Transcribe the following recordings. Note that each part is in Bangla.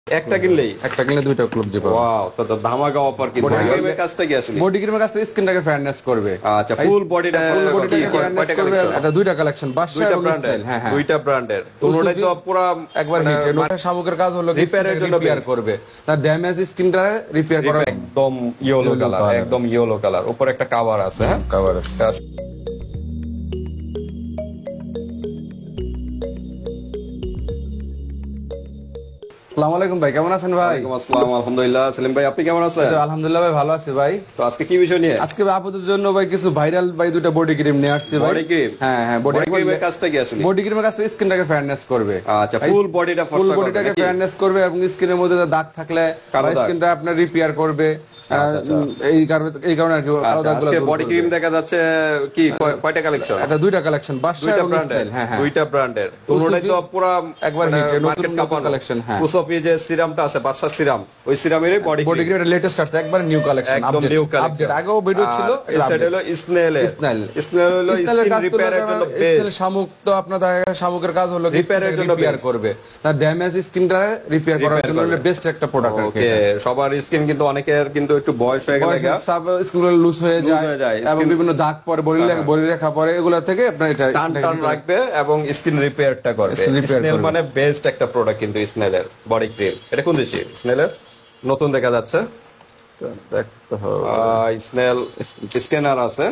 একটা কিনলে দুইটা ক্লব জি পাবেন। ওয়াও, তো ধামাকা অফার কিন্তু। বডি ক্রিমের কাজটা কি আসলে? বডি ক্রিমের কাজটা স্কিনটাকে ফেয়ারনেস করবে। আচ্ছা, ফুল বডিটা ফেয়ারনেস করবে। এটা দুইটা কালেকশন, বাদশা এবং স্টাইল। হ্যাঁ হ্যাঁ, দুইটা ব্র্যান্ডের। দুটোটাই তো পুরো একবার হিট। এটা শামুকের কাজ হলো রিপেয়ারের জন্য রিপেয়ার করবে, না ড্যামেজ স্কিনটা রিপেয়ার করা। একদম ইয়েলো কালার, একদম ইয়েলো কালার, উপরে একটা কভার আছে। হ্যাঁ, কভার আছে। আসসালামু আলাইকুম ভাই, কেমন আছেন ভাই? ওয়ালাইকুম আসসালাম, আলহামদুলিল্লাহ। সেলিম ভাই, আপনি কেমন আছেন? আলহামদুলিল্লাহ ভাই, ভালো আছি ভাই। তো আজকে কি বিষয় নিয়ে? আজকে আপুদের জন্য ভাই কিছু ভাইরাল ভাই দুটো বডি ক্রিম নিয়ে আসছি ভাই। Body cream? হ্যাঁ হ্যাঁ, বডি ক্রিমের কাজটা কি আসলে? বডি ক্রিমের কাজটা স্কিনটাকে ফেয়ারনেস করবে। আচ্ছা, ফুল বডিটা ফুল বডিটাকে ফেয়ারনেস করবে এবং স্কিনের মধ্যে দাগ থাকলে স্কিনটা আপনার রিপেয়ার করবে। এই কারণে আর কি আজকে বডি ক্রিম দেখা যাচ্ছে কি কয়টা কালেকশন? এটা দুইটা কালেকশন, বাদশা এবং স্টাইল। হ্যাঁ হ্যাঁ, দুইটা ব্র্যান্ডের। দুটোটাই তো পুরো একবার হিট, নতুন নতুন কালেকশন। হ্যাঁ, উসফি যে সিরামটা আছে, বাদশা সিরাম, ওই সিরামেরই বডি ক্রিম এটা লেটেস্ট আসছে, একবার নিউ কালেকশন, আপডেট। আগেও ভিডিও ছিল। এই সাইড হলো স্নেল হলো স্কিন রিপেয়ারের জন্য বেস্ট। শামুক তো আপনার শামুকের কাজ হলো রিপেয়ারের জন্য রিপেয়ার করবে, না ড্যামেজ স্কিনটা রিপেয়ার করার জন্য বেস্ট একটা প্রোডাক্ট। ওকে, সবার স্কিন কিন্তু অনেকের কিন্তু একটু বয়স হয়ে গেলে স্কিনগুলো লুজ হয়ে যায় এবং বিভিন্ন দাগ পরে বলি রেখা পরে, এগুলা থেকে আপনার এটা টান রাখবে এবং স্কিন রিপেয়ারটা করবে। স্নেল মানে বেস্ট একটা প্রোডাক্ট কিন্তু স্নেলের বডি ক্রিম। এটা কোন দেশি? স্নেলের নতুন দেখা যাচ্ছে। দেখতে হবে, স্নেল স্ক্যানার আছে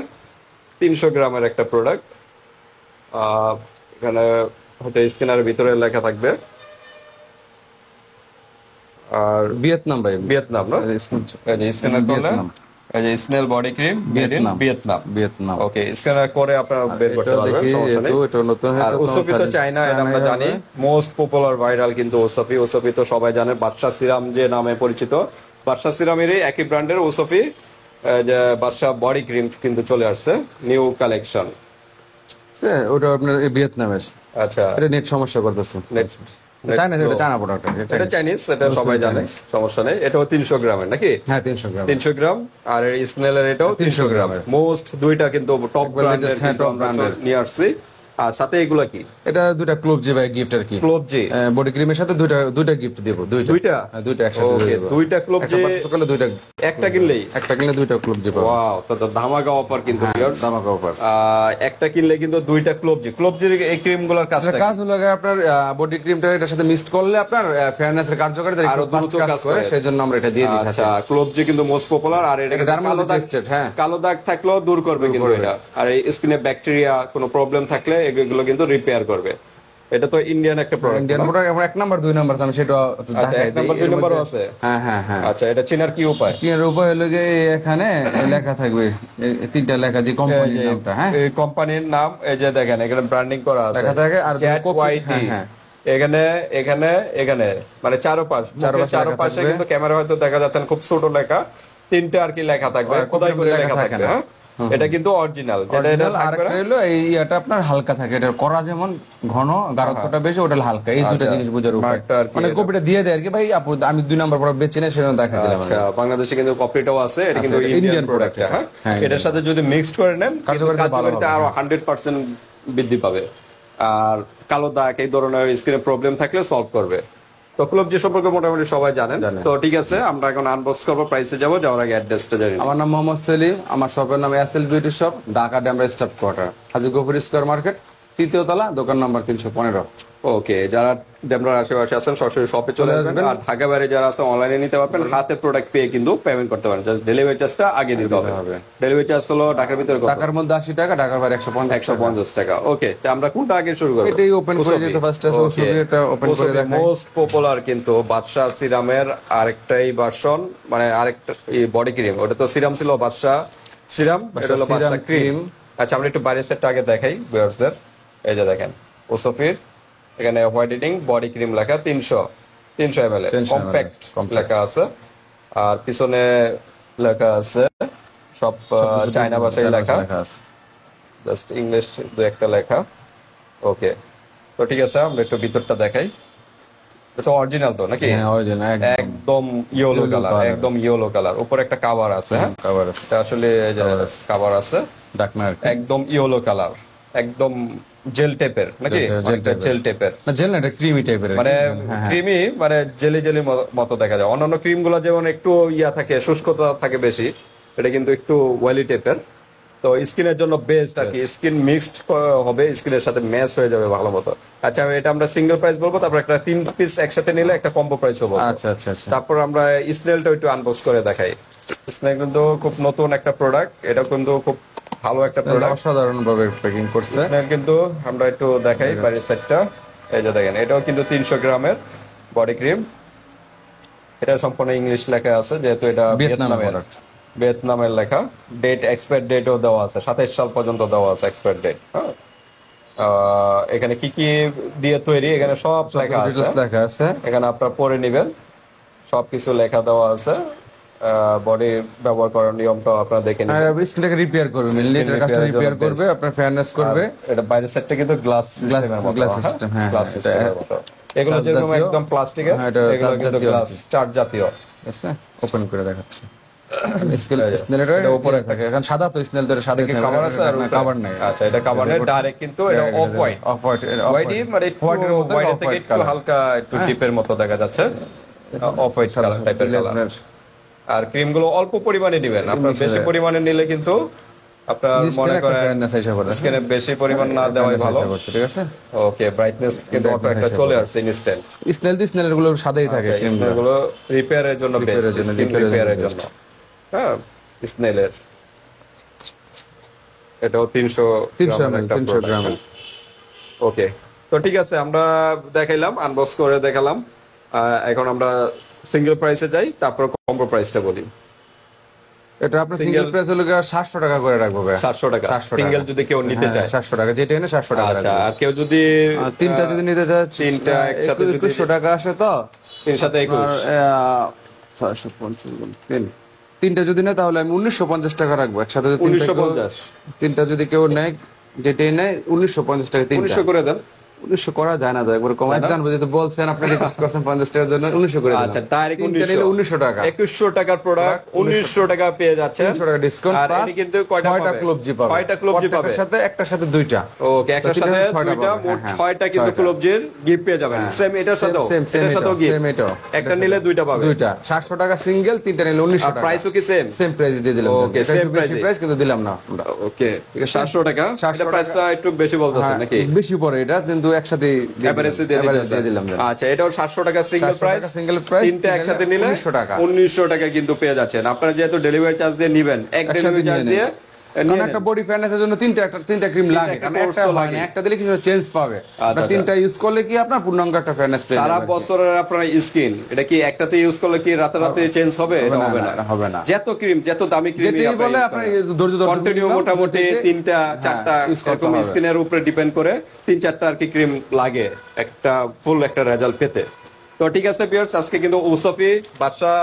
300 গ্রামের একটা প্রোডাক্ট। এখানে হয়তো স্ক্যানারের ভিতরে লেখা থাকবে। আর ভিয়েতনাম ভাই, ভিয়েতনাম না? এই যে স্ক্যানার করলে এই যে snail body cream made in Vietnam. Okay, scanner করে আপনারা বের করতে পারবেন, সমস্যা নেই। এটা নতুন। আর ওসফি তো চায়না, এটা আমরা জানি মোস্ট পপুলার ভাইরাল কিন্তু ওসফি তো সবাই জানে। বাদশা সিরাম যে নামে পরিচিত, বাদশা সিরামেরই একই ব্র্যান্ডের ওসফি যে বাদশা বডি ক্রিম কিন্তু চলে আসছে নিউ কালেকশন। ওটা আপনার ভিয়েতনামের। আচ্ছা, এটা নেট সমস্যা করতেছে। চায়না, এটা চায়না প্রোডাক্ট। এটা চাইনিজ, এটা সবাই জানে, সমস্যা নেই। এটাও 300 গ্রামের নাকি? হ্যাঁ, 300 গ্রাম। 300 গ্রাম। আর স্নেলের এটাও 300 গ্রামের। মোস্ট দুইটা কিন্তু টপ ব্র্যান্ডের নিয়ে আসছি। আর সাথে এগুলা কি? এটা দুইটা ক্লোব জি ভাই, গিফট আর কি। ক্লোব জি বডি ক্রিমের সাথে দুইটা গিফট দেব। দুইটা একসাথে দেব। দুইটা ক্লোব জি। দুইটা একটা কিনলে দুইটা ক্লোব জি পাবেন। ওয়াও, তো ধামাকা অফার কিন্তু ভিউয়ার্স। ধামাকা অফার। একটা কিনলে কিন্তু দুইটা ক্লোব জির এই ক্রিমগুলোর কাজ হলো আপনার বডি ক্রিমটা এটার সাথে মিক্সড করলে আপনার ফেয়ারনেস এর কার্যকারিতা আরো দ্রুত কাজ করে, সেজন্য আমরা এটা দিয়ে দিই। আচ্ছা, ক্লোব জি কিন্তু মোস্ট পপুলার। আর এটা কালো দাগ থাকলেও দূর করবে কিন্তু এটা। আর এই স্কিনে ব্যাকটেরিয়া কোনো প্রবলেম থাকলে এগুলো কিন্তু রিপেয়ার করবে। এটা তো ইন্ডিয়ান একটা প্রোডাক্ট। Indian product. আমরা 1 নাম্বার 2 নাম্বার আমি সেটা দেখাই দিই। 1 নাম্বার 2 নাম্বারও আছে। হ্যাঁ হ্যাঁ হ্যাঁ। আচ্ছা, এটা চেনার কি উপায়? চেনার উপায় হলো যে এখানে লেখা থাকবে, তিনটা লেখা, যে কোম্পানির নামটা। হ্যাঁ, এই কোম্পানির নাম এই যে দেখেন এখানে ব্র্যান্ডিং করা আছে, লেখা থাকে। আর হ্যাঁ, এখানে মানে চারপাশে কিন্তু ক্যামেরা হয়তো দেখা যাচ্ছে খুব ছোট লেখা, তিনটা আর কি লেখা থাকবে, খোদাই করে লেখা থাকবে। হ্যাঁ, এটা কিন্তু অরিজিনাল। এটা আপনার হালকা থাকে, এটা করা যেমন ঘন, গাঢ়ত্বটা বেশি, ওটা হালকা। এই দুটো জিনিস বোঝার উপায়। মানে কপিটা দিয়ে দেয় আর কি ভাই। আমি 2 নাম্বার পর বেচে নেই, সেজন্য দেখা দিলাম। আচ্ছা, বাংলাদেশে কিন্তু কপিটাও আছে। এটা কিন্তু ইন্ডিয়ান প্রোডাক্ট। হ্যাঁ, এটার সাথে যদি মিক্সড করে নেন, কার্যকারিতা আরো 100% বৃদ্ধি পাবে। আর কালো দাগ, এই ধরনের স্কিনে প্রবলেম থাকলে সলভ করবে। তো ক্লোব জি সম্পর্কে মোটামুটি সবাই জানেন। তো ঠিক আছে, আমরা এখন আনবক্স করবো, প্রাইসে যাবো, যাওয়ার আগে অ্যাড্রেসটা জানি। আমার নাম মোহাম্মদ সেলিম, আমার শপের নাম SL beauty shop, Dhaka Demra staff quarter, Haji Gafur square market, 3য় তলা, দোকান নাম্বার 315। ওকে, যারা ডেমরার আশেপাশে আছেন সরাসরি শপে চলে আসবেন। আর ঢাকা বাইরে যারা আছেন অনলাইনে নিতে পারবেন, হাতে প্রোডাক্ট পেয়ে কিন্তু পেমেন্ট করতে পারেন। জাস্ট ডেলিভারি চার্জটা আগে দিতে হবে। ডেলিভারি চার্জ হলো ঢাকার ভিতরে কত? ঢাকার মধ্যে 80 টাকা, ঢাকার বাইরে 150 টাকা। ওকে, তো আমরা কোনটা আগে শুরু করব? এটাই ওপেন করে দিতে ফার্স্ট এটা ওপেন করে দেখাই। মোস্ট পপুলার কিন্তু বাদশা সিরামের আরেকটাই ভার্সন, মানে আরেকটা বডি ক্রিম। ওটা তো সিরাম ছিল, বাদশা সিরাম, এটা হলো বাদশা ক্রিম। আচ্ছা, আমরা একটু বাইরের সেটটা আগে দেখাই ভিউয়ার্সদের। এই যে দেখেন, ওসফির এখানে হোয়াইটেনিং বডি ক্রিম লেখা 300 ml কম্প্যাক্ট লেখা আছে। আর পিছনে লেখা আছে সব চায়না ভাষায় লেখা, জাস্ট ইংলিশ দু একটা লেখা। ওকে, তো ঠিক আছে, আমরা একটু ভিতরটা দেখাই। এটা অরিজিনাল তো নাকি? হ্যাঁ, অরিজিনাল, একদম ইয়েলো কালার, একদম ইয়েলো কালার। উপরে একটা কভার আছে। হ্যাঁ, কভার আছে। আসলে কভার আছে, ডাকনা একদম ইয়েলো কালার, একদম জেল টাইপের নাকি, জেল টাইপের, না জেল না, এটা ক্রিমি টাইপের, মানে ক্রিমি, মানে জেলি জেলি মতো দেখা যায়। অন্যান্য ক্রিম গুলো যেমন একটু ইয়া থাকে, শুষ্কতা থাকে বেশি, এটা কিন্তু একটু ওয়েলি টাইপের। তো স্কিনের জন্য বেস্ট আর কি, স্কিন মিক্সড হবে, স্কিনের সাথে ম্যাচ হয়ে যাবে ভালো মতো। আচ্ছা, এটা আমরা সিঙ্গেল প্রাইস বলবো, তারপর একটা 3 পিস একসাথে নিলে একটা কম্বো প্রাইস হবে। আচ্ছা আচ্ছা আচ্ছা। তারপর আমরা স্নেলটা একটু আনবক্স করে দেখাই। স্নেল কিন্তু খুব নতুন একটা প্রোডাক্ট, এটা কিন্তু খুব ভালো একটা প্রোডাক্ট, অসাধারণ ভাবে প্যাকিং করছে। স্নেল কিন্তু আমরা একটু দেখাই বাইরের সেটটা, এই যে দেখেন, এটাও কিন্তু 300 গ্রামের বডি ক্রিম। এটা সম্পূর্ণ ইংলিশ লেখা আছে, যেহেতু এটা ভিয়েতনামের লেখা। ডেট, এক্সপায়ার ডেটও দেওয়া আছে, 27 সাল পর্যন্ত দেওয়া আছে এক্সপায়ার ডেট। এখানে কি কি দিয়ে তৈরি এখানে সব লেখা আছে, এখানে আপনারা পড়ে নেবেন, সবকিছু লেখা দেওয়া আছে। বডি ব্যবহার করার নিয়মটাও আপনারা দেখে নেবেন। স্কিনটাকে রিপেয়ার করবে, মেইনলি এটা কাজটা রিপেয়ার করবে, আপনার ফেয়ারনেস করবে। এটা বাইরের সেটটা কিন্তু গ্লাস সিস্টেম, হ্যাঁ, গ্লাস সিস্টেমের মতো। এগুলো যেরকম একদম প্লাস্টিকের, এগুলো কিন্তু গ্লাস চার্জ জাতীয়। আচ্ছা, ওপেন করে দেখাচ্ছি। স্নেলের উপরে থাকে, এখন সাদা তো স্নেল ধরে সাদা কভার আছে, আর কভার নাই। আচ্ছা, এটা কভার নেই ডাইরেক্ট, কিন্তু এটা অফ হোয়াইট, হোয়াইটই মানে হোয়াইট থেকে একটু হালকা একটু ডিপের মতো দেখা যাচ্ছে, অফ হোয়াইট কালার টাইপের কালার। আর ক্রিম গুলো অল্প পরিমাণে দিবেন, আপনার বেশি পরিমাণে নিলে কিন্তু আপনার মনে করেন স্কিনে বেশি পরিমাণ না দেওয়াই ভালো, ঠিক আছে। ওকে, ব্রাইটনেস কিন্তু অটো একটা চলে আসছে ইনস্ট্যান্ট। স্নেলের গুলো সাদাই থাকে, ক্রিম গুলো রিপেয়ারের জন্য বেস্ট, স্কিন রিপেয়ারের জন্য। হ্যাঁ, স্নেলের এটাও 300 গ্রাম। ওকে, তো ঠিক আছে, আমরা দেখাইলাম, আনবক্স করে দেখালাম। এখন আমরা সিঙ্গেল প্রাইসে যাই, তারপর কম্বো প্রাইসটা বলি। এটা আপনার সিঙ্গেল প্রাইস হলো 700 টাকা করে রাখবো ভাই, 700 টাকা সিঙ্গেল যদি কেউ নিতে চায়, 700 টাকা, যেটা এনে 700 টাকা। আচ্ছা, আর কেউ যদি তিনটা যদি নিতে চায়, তিনটা একসাথে 2100 টাকা আসে, তো 3 সাথে 21, 650 তিনটা যদি নেয় তাহলে আমি 1950 টাকা রাখবো একসাথে। 1950 তিনটা যদি কেউ নেয়, যেটাই নেয় 1950 টাকা, 1900 করে দেন। 1900 করা যায় না তো, একবার কমাই জানবো, যেহেতু বলছেন আপনি রিকোয়েস্ট করছেন 50 টাকার জন্য, 1900 করে। আচ্ছা, ডাইরেক্ট 1900 টাকা, 2100 টাকার প্রোডাক্ট 1900 টাকা পেয়ে যাচ্ছে, 300 টাকা ডিসকাউন্ট। আর এটি কিন্তু কয়টা পাবে? 6টা ক্লোবজি পাবে, 6টা ক্লোবজি পাবে, সাথে একটার সাথে দুইটা। ওকে, একটার সাথে দুইটা, মোট 6টা কিন্তু ক্লোবজির গিফট পেয়ে যাবেন। সেম এটার সাথেও, এটার সাথেও গিফট, একটা নিলে দুইটা পাবে। দুইটা 700 টাকা সিঙ্গেল, তিনটা নিলে 1900 টাকা। প্রাইসও কি সেম প্রাইস দিয়ে দিলাম। ওকে, সেম প্রাইস কিন্তু দিলাম না আমরা। ওকে, 700 টাকা, এটা প্রাইসটা একটু বেশি বলতেছেন নাকি? বেশি পড়ে এটা, কিন্তু একসাথে এভারেজে দিয়ে দিলাম। আচ্ছা, এটাও 700 টাকা সিঙ্গেল প্রাইস, তিনটা একসাথে নিলে 1900 টাকা কিন্তু পেয়ে যাচ্ছেন। আপনারা যেহেতু ডেলিভারি চার্জ দিয়ে নেবেন, এক ডেলিভারি চার্জ দিয়ে, কারণ একটা বডি ফেয়ারনেসের জন্য তিনটা ক্রিম লাগে, কারণ একটা হয় না, একটা দিলে কিছু চেঞ্জ পাবে। তিনটা ইউজ করলে কি আপনার পূর্ণাঙ্গ একটা ফেয়ারনেস পেয়ে যাবেন। সারা বছরের আপনার স্কিন, এটা কি একটাতে ইউজ করলে কি রাতারাতি চেঞ্জ হবে? এটা হবে না। যত ক্রিম, যত দামি ক্রিম যেটাই বলে আপনার ধৈর্য ধরে কন্টিনিউ মোটামুটি 3টা 4টা এরকম স্কিনের উপরে ডিপেন্ড করে 3-4টা আর কি ক্রিম লাগে একটা ফুল একটা রেজাল্ট পেতে। তো ঠিক আছে ভিউয়ার্স, আজকে কিন্তু উসফি বাদশা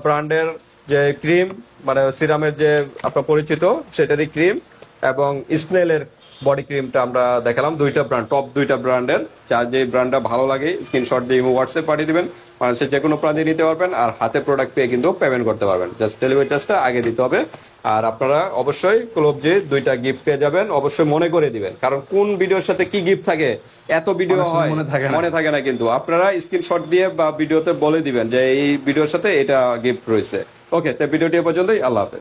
ব্র্যান্ডের যে ক্রিম, মানে সিরামের যে আপনার পরিচিত সেটারই ক্রিম, এবং স্নেলের বডি ক্রিমটা আমরা দেখালাম। দুইটা ব্র্যান্ড, টপ দুইটা ব্র্যান্ডের, যার যে ব্র্যান্ডটা ভালো লাগে স্ক্রিনশট দিয়ে হোয়াটসঅ্যাপ পাঠিয়ে দিবেন, মানুষের যে কোনো প্রান্তে নিতে পারবেন, আর হাতে প্রোডাক্ট পেয়ে কিন্তু পেমেন্ট করতে পারবেন। জাস্ট ডেলিভারি চার্জটা আগে দিতে হবে। আর আপনারা অবশ্যই ক্লোবজে দুইটা গিফট পেয়ে যাবেন, অবশ্যই মনে করে দিবেন, কারণ কোন ভিডিওর সাথে কি গিফট থাকে এত ভিডিও হয়, মনে থাকে না, কিন্তু আপনারা স্ক্রিনশট দিয়ে বা ভিডিওতে বলে দিবেন যে এই ভিডিওর সাথে এটা গিফট রয়েছে। ওকে, তো ভিডিওটি পর্যন্তই, আল্লাহ হাফেজ।